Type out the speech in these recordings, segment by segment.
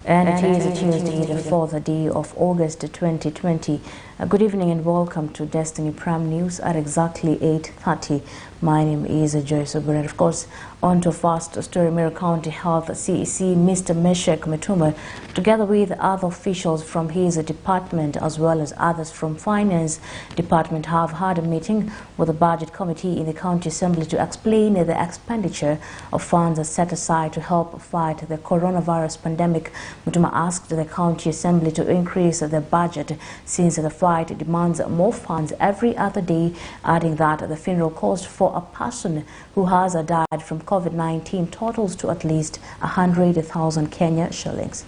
And it is Tuesday, the 4th day of August 2020. Good evening and welcome to Destiny Prime News at exactly 8:30. My name is Joyce Obure. Of course, on to first story. Meru County Health CEC Mr. Meshek Metuma, together with other officials from his department as well as others from Finance Department, have had a meeting with the Budget Committee in the County Assembly to explain the expenditure of funds set aside to help fight the coronavirus pandemic. Metuma asked the County Assembly to increase the budget since the fight demands more funds every other day, adding that the funeral cost for a person who has died from COVID-19 totals to at least 100,000 Kenya shillings.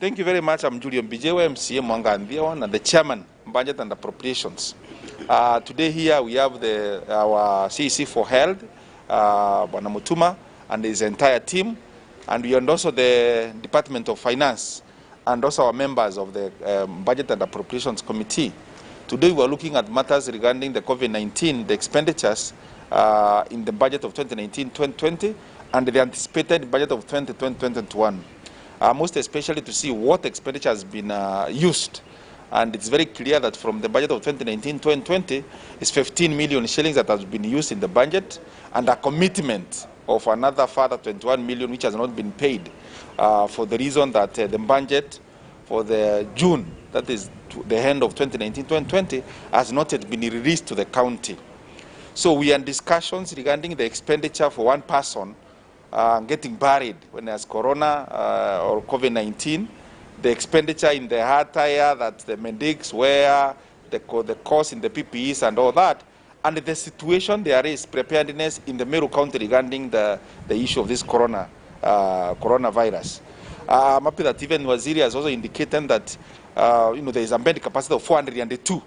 Thank you very much. I'm Julian Bijewa, MCA Mwanga Andhiawan, and the Chairman, Budget and Appropriations. Today here we have our CEC for Health, Bwana Mutuma, and his entire team, and we are also the Department of Finance, and also our members of the Budget and Appropriations Committee. Today we are looking at matters regarding the COVID-19, the expenditures in the budget of 2019-2020, and the anticipated budget of 2020-2021. Most especially to see what expenditure has been used. And it's very clear that from the budget of 2019-2020, it's 15 million shillings that has been used in the budget, and a commitment of another further 21 million which has not been paid for the reason that the budget for the June, that is the end of 2019-2020, has not yet been released to the county. So we are in discussions regarding the expenditure for one person getting buried when there's corona or COVID-19, the expenditure in the attire that the medics wear, the cost in the PPEs and all that, and the situation there is preparedness in the Meru County regarding the issue of this coronavirus. I'm happy that even Waziri has also indicated that there is a bed capacity of 402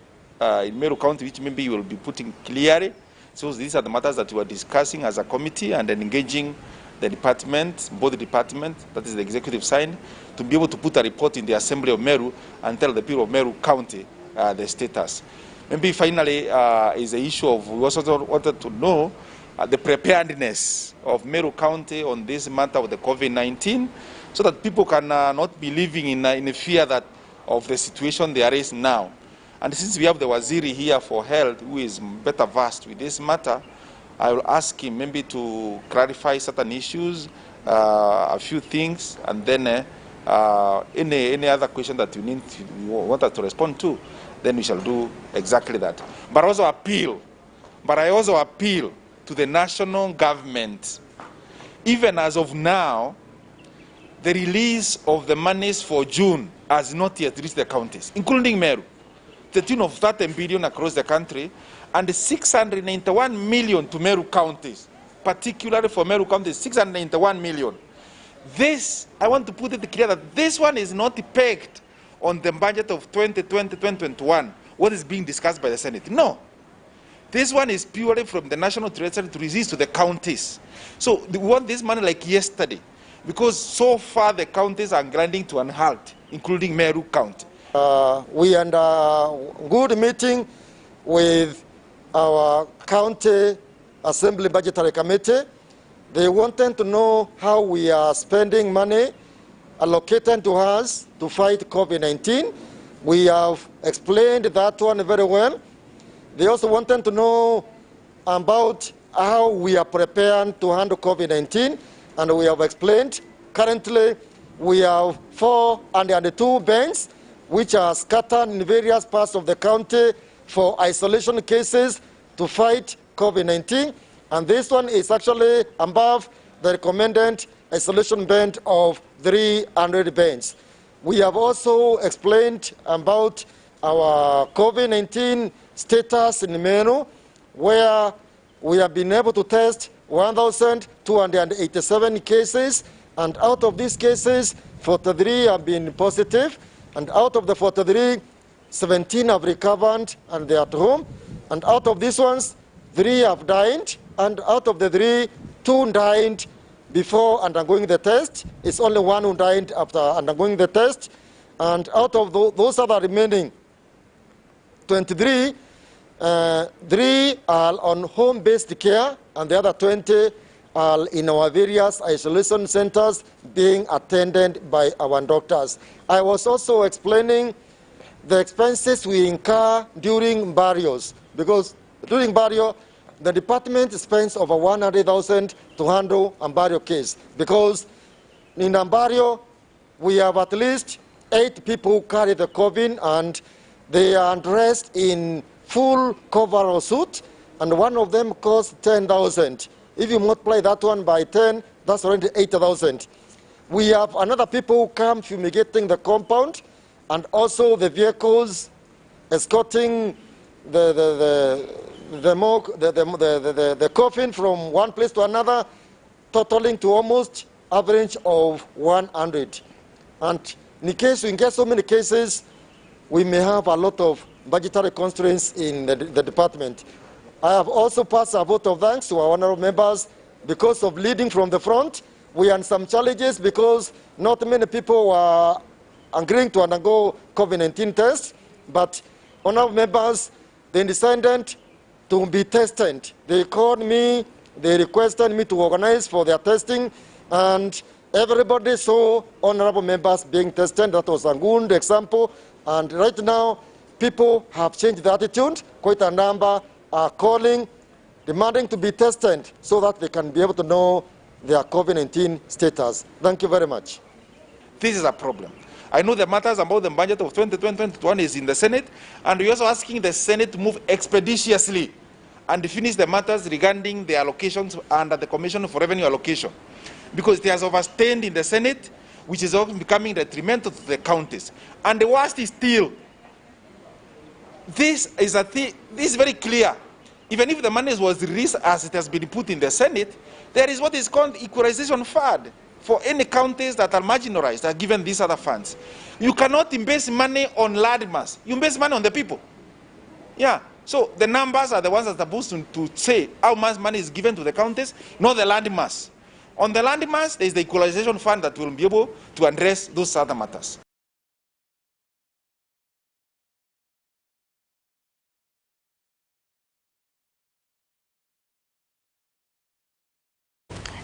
in Meru County, which maybe you will be putting clearly. So these are the matters that we are discussing as a committee and then engaging the department, both the department, that is the executive side, to be able to put a report in the Assembly of Meru and tell the people of Meru County the status. Maybe finally is the issue of, we also wanted to know the preparedness of Meru County on this matter of the COVID-19, so that people can not be living in a fear that of the situation there is now. And since we have the Waziri here for Health, who is better versed with this matter, I will ask him maybe to clarify certain issues, a few things, and then any other question that you want us to respond to, then we shall do exactly that. But I also appeal to the national government. Even as of now, the release of the monies for June has not yet reached the counties, including Meru, the tune of 30 billion across the country, and 691 million to Meru counties, particularly for Meru counties, 691 million. This, I want to put it clear that this one is not pegged on the budget of 2020-2021, what is being discussed by the Senate. No. This one is purely from the National Treasury to release to the counties. So we want this money like yesterday, because so far the counties are grinding to an halt, including Meru County. We had a good meeting with our county assembly budgetary committee. They wanted to know how we are spending money allocated to us to fight COVID-19. We have explained that one very well. They also wanted to know about how we are preparing to handle COVID-19, and we have explained. Currently, we have 402 beds which are scattered in various parts of the county for isolation cases to fight COVID-19, and this one is actually above the recommended isolation bed of 300 beds. We have also explained about our COVID-19 status in Meru, where we have been able to test 1,287 cases, and out of these cases, 43 have been positive, and out of the 43, 17 have recovered and they are at home. And out of these ones, 3 have died, and out of the 3, 2 died before undergoing the test. It's only one who died after undergoing the test. And out of those other remaining 23, 3 are on home-based care, and the other 20 are in our various isolation centers being attended by our doctors. I was also explaining the expenses we incur during burials, because during burial, the department spends over 100,000 to handle a burial case, because in a burial, we have at least 8 people who carry the COVID, and they are dressed in full coverall suit, and one of them costs 10,000. If you multiply that one by 10, that's already 8,000. We have another people who come fumigating the compound, and also the vehicles escorting the coffin from one place to another, totaling to almost average of 100. And in case we get so many cases, we may have a lot of budgetary constraints in the department. I have also passed a vote of thanks to our honorable members because of leading from the front. We had some challenges because not many people were agreeing to undergo COVID-19 tests, but honorable members, they decided to be tested. They called me, they requested me to organize for their testing, and everybody saw honorable members being tested. That was a good example. And right now, people have changed their attitude. Quite a number are calling, demanding to be tested so that they can be able to know their COVID-19 status. Thank you very much. This is a problem. I know the matters about the budget of 2020-2021 is in the Senate, and we're also asking the Senate to move expeditiously and finish the matters regarding the allocations under the Commission for Revenue Allocation, because it has overstayed in the Senate, which is also becoming detrimental to the counties. And the worst is still, this is very clear. Even if the money was released as it has been put in the Senate, there is what is called equalization fund for any counties that are marginalized, are given these other funds. You cannot invest money on landmass. You invest money on the people. Yeah. So the numbers are the ones that are supposed to say how much money is given to the counties, not the landmass. On the landmass, there is the equalization fund that will be able to address those other matters.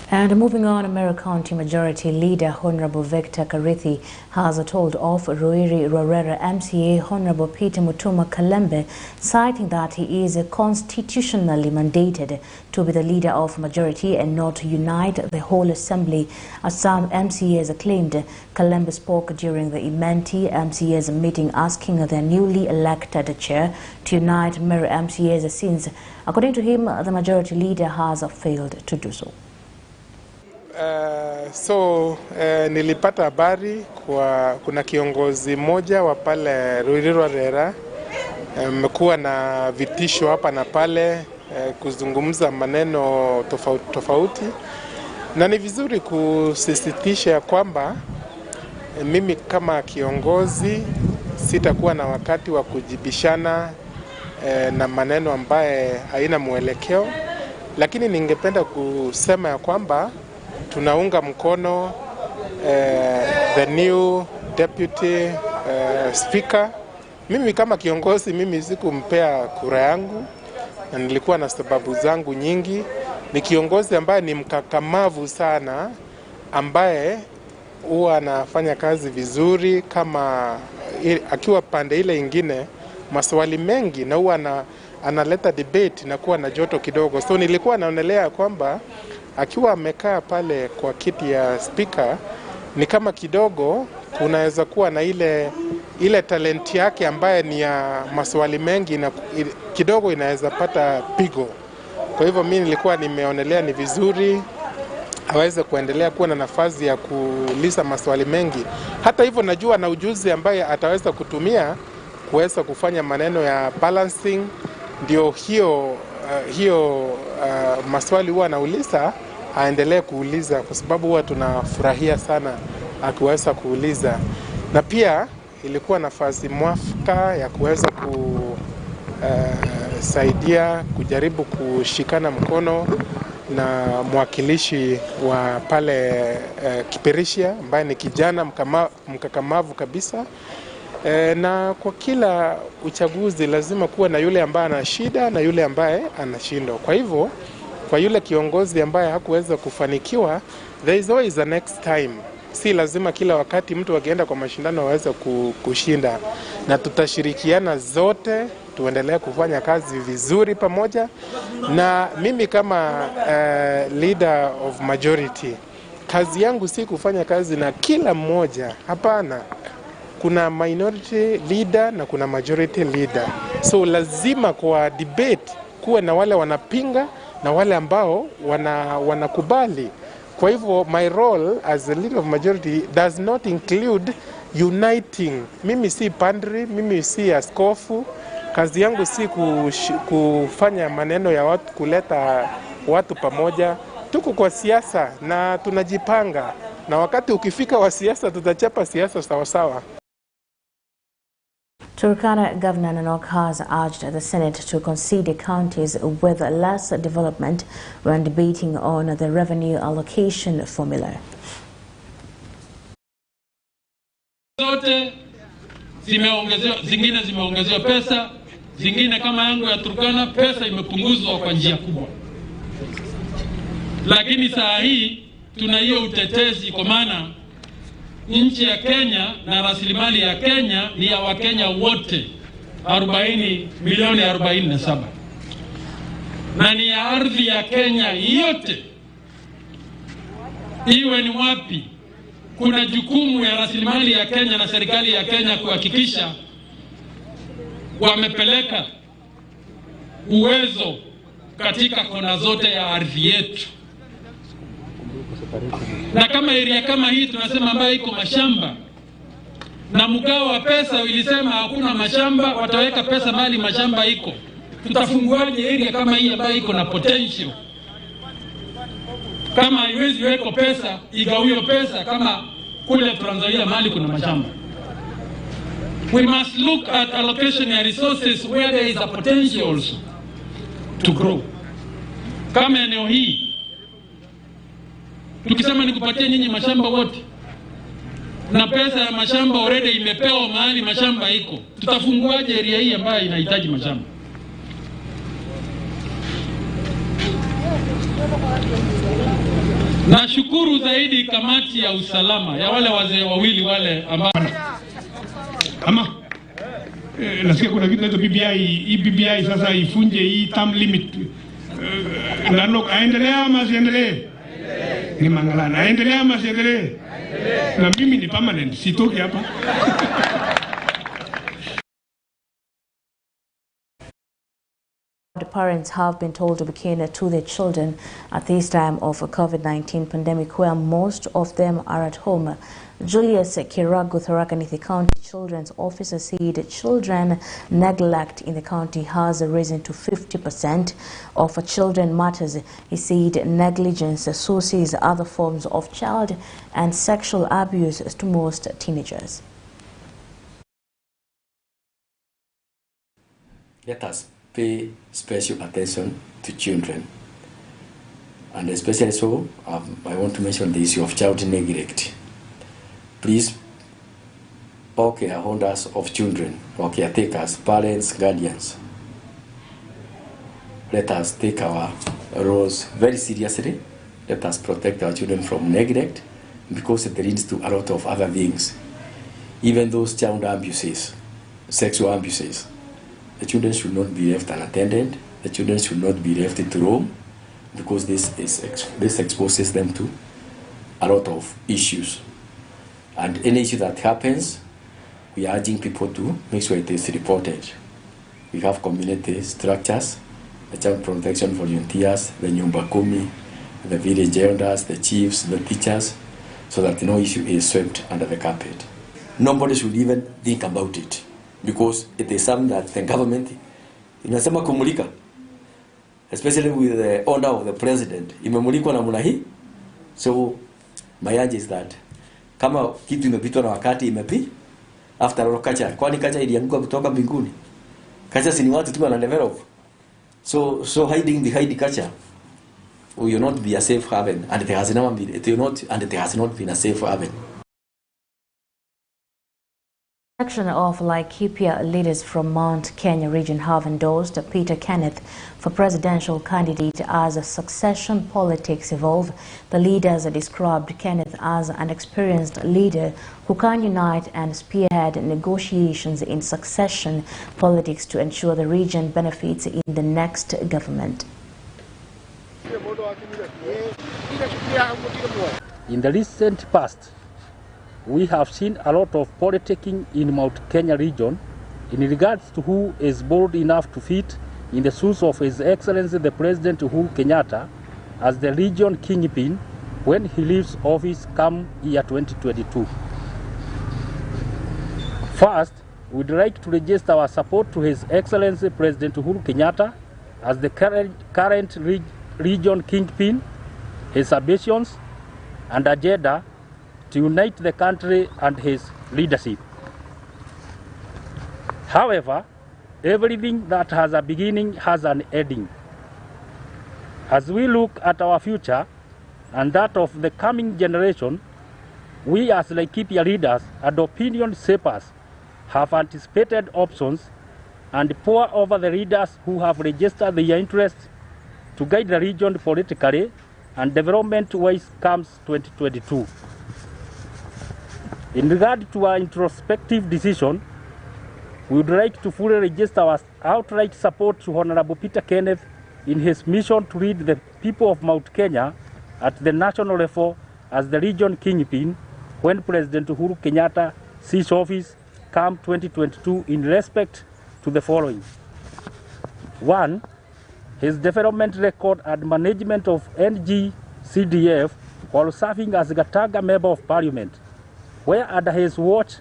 And moving on, Meru County Majority Leader Honorable Victor Karithi has told off Ruiri Rorera MCA Honorable Peter Mutuma Kalembe, citing that he is constitutionally mandated to be the leader of majority and not to unite the whole assembly, as some MCAs claimed. Kalembe spoke during the Imenti MCAs meeting, asking their newly elected chair to unite Meru MCAs since, according to him, the majority leader has failed to do so. Nilipata habari kuna kiongozi mmoja wa pale Ruiri Rorera mmekuwa na vitisho hapa na pale kuzungumza maneno tofauti, na ni vizuri kusisitiza kwamba mimi kama kiongozi sitakuwa na wakati wa kujibishana na maneno ambaye haina mwelekeo, lakini ningependa kusema ya kwamba tunaunga mkono the new deputy speaker. Mimi kama kiongozi, mimi sikumpea kura yangu na nilikuwa na sababu zangu nyingi. Ni kiongozi ambaye ni mkakamavu sana, ambaye huwa anafanya kazi vizuri, kama akiwa pande ile ingine maswali mengi, na huwa analeta debate na kuwa na joto kidogo. So nilikuwa naonelea kwamba akiwa amekaa pale kwa kiti ya speaker, ni kama kidogo kunaweza kuwa na ile talenti yake ambaye ni ya maswali mengi, na kidogo inaweza pata pigo. Kwa hivyo mimi nilikuwa nimeonelea ni vizuri aweze kuendelea kuwa na nafasi ya kuuliza maswali mengi. Hata hivyo najua na ujuzi ambaye ataweza kutumia kuweza kufanya maneno ya balancing, ndio hiyo maswali huwa anauliza aendelee kuuliza, kwa sababu huwa tunafurahia sana akiweza kuuliza. Na pia ilikuwa nafasi mwafaka ya kuweza kusaidia kujaribu kushikana mkono na mwakilishi wa pale Kiperishia ambaye ni kijana mkakamavu kabisa. Na kwa kila uchaguzi lazima kuwa na yule ambaye ana shida na yule ambaye anashindwa. Kwa hivyo, kwa yule kiongozi ambaye hakuweza kufanikiwa, there is always a next time. Si lazima kila wakati mtu akienda kwa mashindano aweze kushinda, na tutashirikiana zote tuendelee kufanya kazi vizuri pamoja. Na mimi kama leader of majority, kazi yangu si kufanya kazi na kila mmoja, hapana. Kuna minority leader na kuna majority leader. So lazima kwa debate kuwe na wale wanapinga na wale ambao wanakubali. Kwa hivyo my role as a leader of majority does not include uniting. Mimi si padri, mimi si askofu. Kazi yangu si kufanya maneno ya watu, kuleta watu pamoja. Tuko kwa siasa na tunajipanga, na wakati ukifika wa siasa tutachapa siasa sawa sawa. Turkana Governor Nanok has urged the Senate to consider counties with less development when debating on the revenue allocation formula. Zote zingine zimeongezewa pesa, zingine kama yangu ya Turkana pesa imepunguzwa kwa njia kubwa. Lakini saa hii tuna hiyo utetezi, kwa maana nchi ya Kenya na rasilimali ya Kenya ni ya Wakenya wote 47 na ni ya ardhi ya Kenya yote. Iwe ni wapi, kuna jukumu ya rasilimali ya Kenya na serikali ya Kenya kuhakikisha wamepeleka uwezo katika kona zote ya ardhi yetu. Na kama area kama hii tunasema ambayo iko mashamba, na mgao wa pesa ilisema hakuna mashamba, wataweka pesa mali mashamba iko. Tutafunguaje area kama hii ambayo iko na potential? Kama haiwezi weko pesa, igawiwe pesa kama kule Tanzania mali kuna mashamba. We must look at allocation of resources where there is a potential also to grow. Kama eneo hii tukisema ni kupatia nyinyi mashamba wote, na pesa ya mashamba already imepewa mahali mashamba iko, tutafunguaje area hii ambayo inahitaji mashamba? Nashukuru zaidi kamati ya usalama ya wale wazee wawili wale ambao nasikia kuna kitu naitwa BBI sasa ifunje hii term limit. Nanok aendelea ama asiendelee? Ni Mangalana aendelea ama asiendelee? Na mimi ni permanent, sitoki hapa. The parents have been told to be kinder to their children at this time of a COVID-19 pandemic, where most of them are at home. Julius Kiragu, Tharaka Nithi County Children's Officer, said children neglect in the county has risen to 50% of children matters. He said negligence associates other forms of child and sexual abuse to most teenagers. Let us pay special attention to children, and especially so I want to mention the issue of child neglect. Please, all careholders of children, or caretakers, parents, guardians, let us take our roles very seriously. Let us protect our children from neglect, because it leads to a lot of other things. Even those child abuses, sexual abuses, the children should not be left unattended. The children should not be left to roam, because this exposes them to a lot of issues. And any issue that happens, we are urging people to make sure it is reported. We have community structures, the child protection volunteers, the nyumba kumi, the village elders, the chiefs, the teachers, so that no issue is swept under the carpet. Nobody should even think about it, because it is something that the government inasema kumulika, especially with the order of the president, imemulikwa namna hii. So my urge is that kama kitu imepitwa na wakati imepi, after all culture, kwani culture ilianguka kutoka mbinguni? Culture si ni watu tu wana develop. So hiding behind culture will not be a safe haven, and it has never been. It will not, and it has not been a safe haven. Section of Laikipia leaders from Mount Kenya region have endorsed Peter Kenneth for presidential candidate as succession politics evolve. The leaders described Kenneth as an experienced leader who can unite and spearhead negotiations in succession politics to ensure the region benefits in the next government. In the recent past, we have seen a lot of politicking in Mount Kenya region in regards to who is bold enough to fit in the shoes of His Excellency the President Uhuru Kenyatta as the region kingpin when he leaves office come year 2022. First, we'd like to register our support to His Excellency President Uhuru Kenyatta as the current region kingpin, his ambitions and agenda to unite the country and his leadership. However, everything that has a beginning has an ending. As we look at our future and that of the coming generation, we as Laikipia leaders and opinion shapers have anticipated options and pour over the leaders who have registered their interests to guide the region politically and development-wise comes 2022. In regard to our introspective decision, we would like to fully register our outright support to Honorable Peter Kenneth in his mission to lead the people of Mount Kenya at the national level as the region kingpin when President Uhuru Kenyatta sees office come 2022 in respect to the following. 1. His development record and management of NG-CDF while serving as Gatanga Member of Parliament, where under his watch,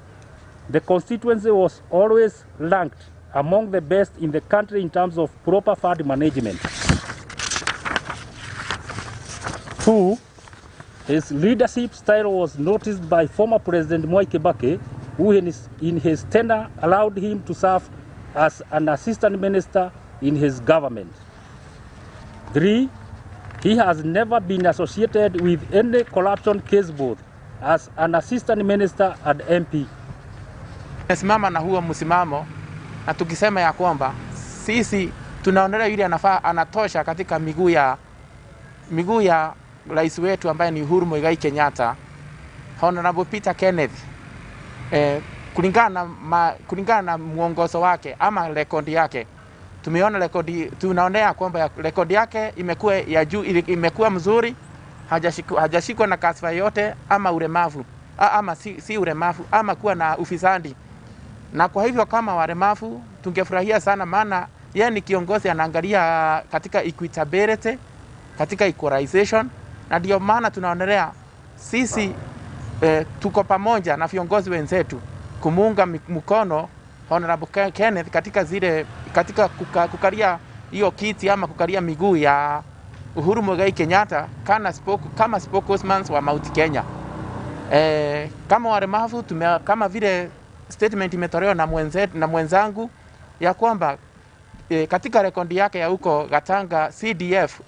the constituency was always ranked among the best in the country in terms of proper fund management. 2, his leadership style was noticed by former President Mwai Kibaki, who in his tenure allowed him to serve as an assistant minister in his government. 3, he has never been associated with any corruption case both as an assistant minister and MP. Tumesimama na huo msimamo na tukisema ya kwamba sisi tunaonelea yule anatosha katika miguu ya rais wetu ambaye ni Uhuru Muigai Kenyatta, Honorable Peter Kenneth, kulingana na muongozo wake ama rekodi yake. Tumeona tunaonea kwamba rekodi yake imekuwa ya juu, imekuwa mzuri, hajashikwa na kashfa yote ama ulemavu ama si ulemavu ama kuwa na ufisadi. Na kwa hivyo kama walemavu tungefurahia sana, maana yeye ni kiongozi anaangalia katika equitability, katika equalization, na ndio maana tunaonelea sisi tuko pamoja na viongozi wenzetu kumuunga mkono Honorable Kenneth katika kukalia hiyo kiti ama kukalia miguu ya Uhuru Muigai Kenyatta kama spokesman wa Mount Kenya. Kama walemavu kama vile statement imetolewa na mwenzangu ya kwamba katika rekodi yake ya huko Gatanga CDF,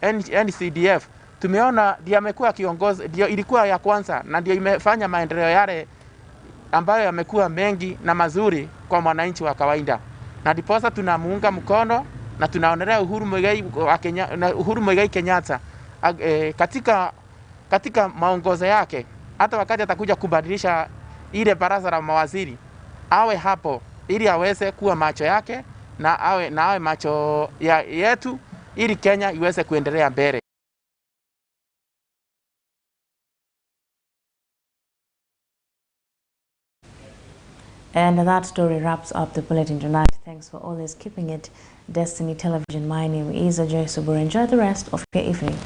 NCDF, tumeona ndio amekuwa kiongozi, ndio ilikuwa ya kwanza na ndio imefanya maendeleo yale ambayo yamekuwa mengi na mazuri kwa mwananchi wa kawaida. Na ndiposa tunamuunga mkono na tunaonelea Uhuru Muigai Kenyatta katika maongozo yake, hata wakati atakuja kubadilisha ile baraza la mawaziri, awe hapo ili aweze kuwa macho yake na awe macho yetu ili Kenya iweze kuendelea mbele. And that story wraps up the bulletin tonight. Thanks for always keeping it Destiny Television. My name is Joyce Obure. Enjoy the rest of your evening.